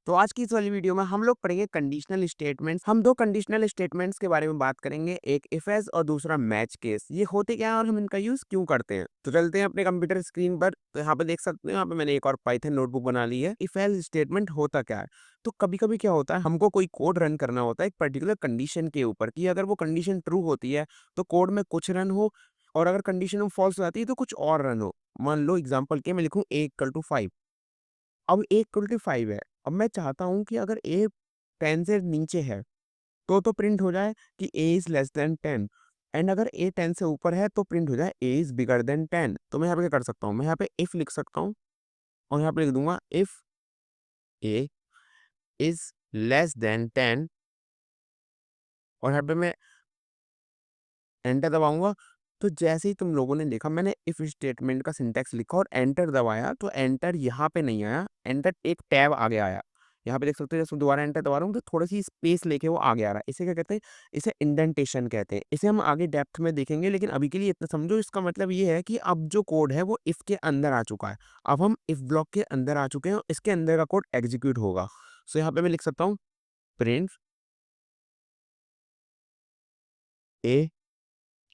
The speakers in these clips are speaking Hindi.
तो आज की इस वाली वीडियो में हम लोग पढ़ेंगे कंडीशनल स्टेटमेंट्स। हम दो कंडीशनल स्टेटमेंट्स के बारे में बात करेंगे, एक इफ एल्स और दूसरा मैच केस। ये होते क्या है और हम इनका यूज क्यों करते हैं। तो चलते हैं अपने कंप्यूटर स्क्रीन पर। तो यहाँ पे देख सकते हो, यहाँ पे मैंने एक और पाइथन नोटबुक बना ली है। इफ एल्स स्टेटमेंट होता क्या है, तो कभी कभी क्या होता है, हमको कोई कोड रन करना होता है एक पर्टिकुलर कंडीशन के ऊपर कि अगर वो कंडीशन ट्रू होती है तो कोड में कुछ रन हो, और अगर कंडीशन फॉल्स हो जाती है तो कुछ और रन हो। मान लो एग्जाम्पल के मैं लिखूँ a इक्वल टू 5। अब a इक्वल टू 5 है। अब मैं चाहता हूँ कि अगर a 10 से नीचे है तो प्रिंट हो जाए कि a is less than 10, and अगर a 10 से ऊपर है तो प्रिंट हो जाए a इज बिगर देन 10। तो मैं यहाँ पे क्या कर सकता हूँ, मैं यहाँ पे इफ लिख सकता हूँ और यहाँ पे लिख दूंगा if a is less than 10, और यहाँ पे मैं एंटर दबाऊंगा। तो जैसे ही तुम लोगों ने देखा, मैंने इफ स्टेटमेंट का सिंटैक्स लिखा और एंटर दबाया, तो एंटर यहाँ पे नहीं आया, एंटर एक टैब आगे आया। यहाँ पे देख सकते हो, जैसे दोबारा एंटर दबा रहा हूँ तो थोड़ी सी स्पेस लेके वो आगे आ रहा है। इसे क्या कहते हैं, इसे इंडेंटेशन कहते हैं। इसे हम आगे डेप्थ में देखेंगे, लेकिन अभी के लिए इतना समझो, इसका मतलब ये है कि अब जो कोड है वो इफ के अंदर आ चुका है। अब हम इफ ब्लॉक के अंदर आ चुके हैं और इसके अंदर का कोड एग्जीक्यूट होगा। सो यहाँ पे मैं लिख सकता हूँ print A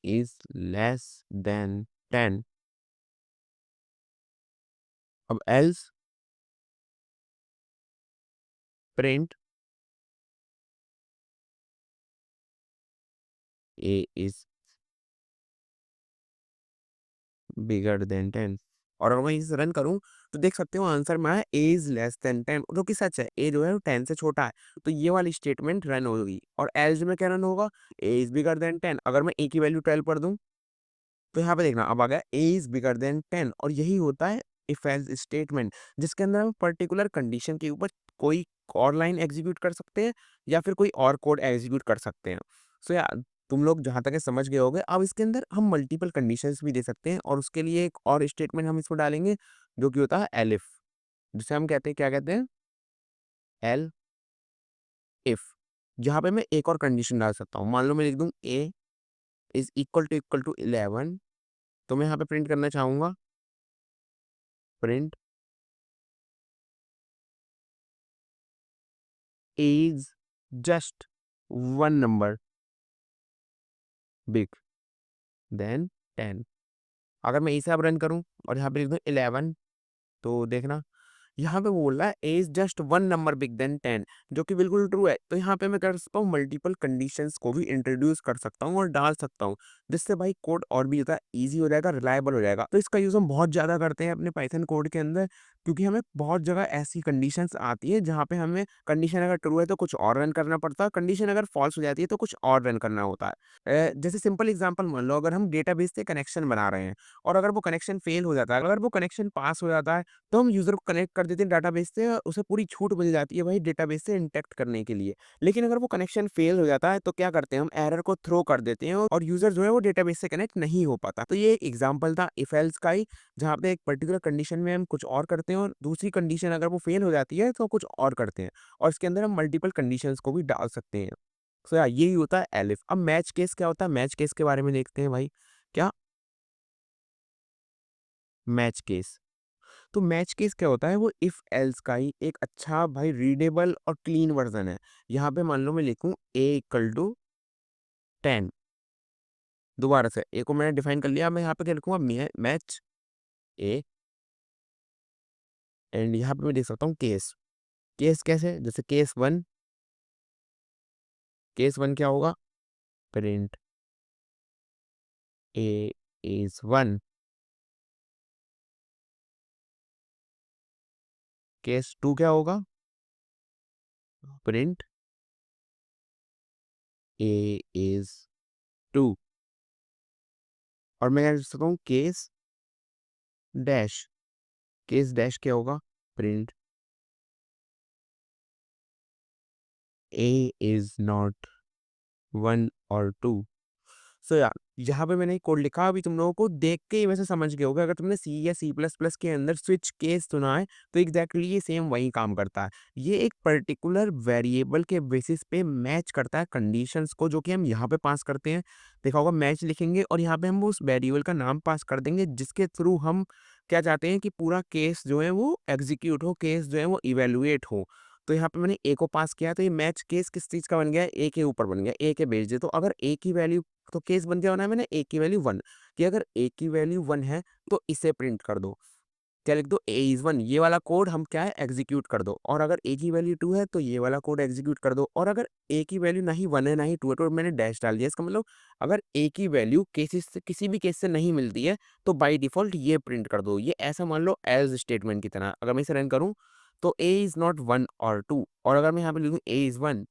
is less than 10। अब else print A is bigger than 10। और अगर मैं इसे रन करूं तो देख सकते हो आंसर में आया ए इज लेस देन 10, जो कि सच है। ए जो है वो 10 से छोटा है, तो ये वाली स्टेटमेंट रन होगी। और एल्स में क्या रन होगा, ए इज बिगर देन 10। अगर मैं ए की वैल्यू 12 पर दूं तो यहाँ पे देखना, अब आ गया ए इज बिगर देन 10। और यही होता है इफ एल्स स्टेटमेंट, जिसके अंदर हम पर्टिकुलर कंडीशन के ऊपर कोई और लाइन एग्जीक्यूट कर सकते हैं या फिर कोई और कोड एग्जीक्यूट कर सकते हैं। सो यार, तुम लोग जहां तक ये समझ गए होगे। अब इसके अंदर हम मल्टीपल कंडीशंस भी दे सकते हैं, और उसके लिए एक और स्टेटमेंट हम इसको डालेंगे जो कि होता है एलिफ, जिसे हम कहते हैं, क्या कहते हैं, एल इफ। जहां पे मैं एक और कंडीशन डाल सकता हूँ। मान लो मैं लिख दूं ए इज इक्वल टू 11, तो मैं यहाँ पे प्रिंट करना चाहूंगा print is just one number big than 10। अगर मैं इसे अब रन करूं और यहाँ पे लिख दूं 11, तो देखना यहाँ पे बोल रहा है A is just one number big than 10, जो कि बिल्कुल ट्रू है। तो यहाँ पे मैं कर सकता हूँ मल्टीपल कंडीशंस को भी इंट्रोड्यूस कर सकता हूँ और डाल सकता हूँ, जिससे भाई कोड और भी ज़्यादा ईजी हो जाएगा, रिलायबल हो जाएगा। तो इसका यूज़ हम बहुत ज़्यादा करते हैं अपने पाइथन कोड के अंदर, क्योंकि हमें बहुत जगह ऐसी कंडीशंस आती है जहाँ पे हमें कंडीशन अगर ट्रू है तो कुछ और रन करना पड़ता है, कंडीशन अगर फॉल्स हो जाती है तो कुछ और रन करना होता है। जैसे सिंपल एग्जाम्पल मान लो, अगर हम डेटाबेस से कनेक्शन बना रहे हैं और अगर वो कनेक्शन फेल हो जाता है, अगर वो कनेक्शन पास हो जाता है, तो हम यूज़र को कनेक्ट कर देते हैं डाटाबेस से, और उसे पूरी छूट मिल जाती है भाई डेटाबेस से इंटैक्ट करने के लिए। लेकिन अगर वो कनेक्शन फेल हो जाता है तो क्या करते हैं, हम एरर को थ्रो कर देते हैं और यूज़र जो है वो डेटाबेस से कनेक्ट नहीं हो पाता। तो ये एक एग्जांपल था इफ एल्स का ही, जहाँ पे एक पर्टिकुलर कंडीशन में हम कुछ और करते हैं और दूसरी कंडीशन अगर वो फेल हो जाती है तो कुछ और करते हैं, और इसके अंदर हम मल्टीपल कंडीशंस को भी डाल सकते हैं। सो यार, यही होता है एलिफ। अब मैच केस क्या होता है, मैच केस के बारे में देखते हैं भाई। क्या मैच केस, तो मैच केस क्या होता है, वो इफ एल्स का ही एक अच्छा भाई रीडेबल और क्लीन वर्जन है। यहाँ पे मान लो मैं लिखूं ए इक्वल टू 10। दोबारा से ए को मैंने डिफाइन कर लिया, मैं यहाँ पे क्या लिखूंगा, मैच ए, एंड यहाँ पे मैं देख सकता हूँ केस। केस कैसे, जैसे केस वन क्या होगा, प्रिंट ए इज 1। केस 2 क्या होगा, प्रिंट ए इज 2। और मैं क्या लिख सकता हूँ, डैश केस डैश क्या होगा, प्रिंट ए इज नॉट 1 और 2। सो यार, यहाँ पे मैंने एक कोड लिखा, अभी तुम लोगों को देख के ही वैसे समझ गए होगे। अगर तुमने सी या सी प्लस प्लस के अंदर स्विच केस सुना है तो एग्जैक्टली ये सेम वही काम करता है। ये एक पर्टिकुलर वेरिएबल के बेसिस पे मैच करता है कंडीशंस को, जो कि हम यहाँ पे पास करते हैं। देखा होगा, मैच लिखेंगे और यहाँ पे हम उस वेरिएबल का नाम पास कर देंगे, जिसके थ्रू हम क्या चाहते हैं कि पूरा केस जो है वो एग्जीक्यूट हो, केस जो है वो इवेलुएट हो। तो यहाँ पे मैंने ए को पास किया, तो ये मैच केस किस चीज़ का बन गया? ए के ऊपर बन गया, ए के बेस दे। तो अगर ए की वैल्यू, तो केस बन क्या होना है मैंने? ए की वैल्यू 1, कि अगर ए की वैल्यू 1 है तो इसे प्रिंट कर दो। क्या लिख दो? ए इज़ 1, ये वाला कोड हम क्या है एग्ज़ीक्यूट कर दो। और अगर ए की वैल्यू 2 है तो ये वाला कोड एग्ज़ीक्यूट कर दो। और अगर ए की वैल्यू ना ही 1 है ना ही 2 है, तो मैंने डैश डाल दिया। इसका मतलब अगर ए की वैल्यू केसेस से किसी भी केस से नहीं मिलती है तो बाय डिफ़ॉल्ट ये प्रिंट कर दो। ये ऐसा मान लो एल्स स्टेटमेंट की तरह। अगर मैं इसे रन करूँ तो ए इज़ नॉट 1 और 2, और अगर मैं यहाँ पे लिखूँ ए इज़ 1,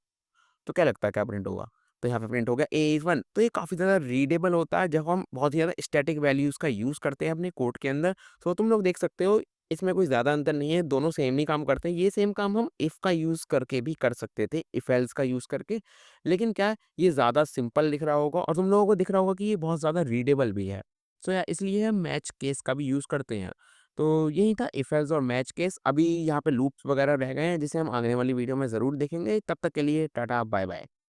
तो क्या लगता है क्या प्रिंट होगा? तो यहाँ पे प्रिंट हो गया ए इज़ 1। तो ये काफ़ी ज़्यादा रीडेबल होता है जब हम बहुत ही ज़्यादा स्टैटिक वैल्यूज़ का यूज़ करते हैं अपने कोड के अंदर। तो तुम लोग देख सकते हो इसमें कोई ज़्यादा अंतर नहीं है, दोनों सेम ही काम करते हैं। ये सेम काम हम इफ का यूज़ करके भी कर सकते थे, इफ एल्स का यूज़ करके। लेकिन क्या है, ये ज़्यादा सिंपल दिख रहा होगा और तुम लोगों को दिख रहा होगा कि ये बहुत ज़्यादा रीडेबल भी है। सो या इसलिए हम मैच केस का भी यूज़ करते हैं। तो यही था इफ एल्स और मैच केस। अभी यहाँ पे लूप्स वगैरह रह गए हैं जिसे हम आने वाली वीडियो में ज़रूर देखेंगे। तब तक के लिए टाटा, बाय बाय।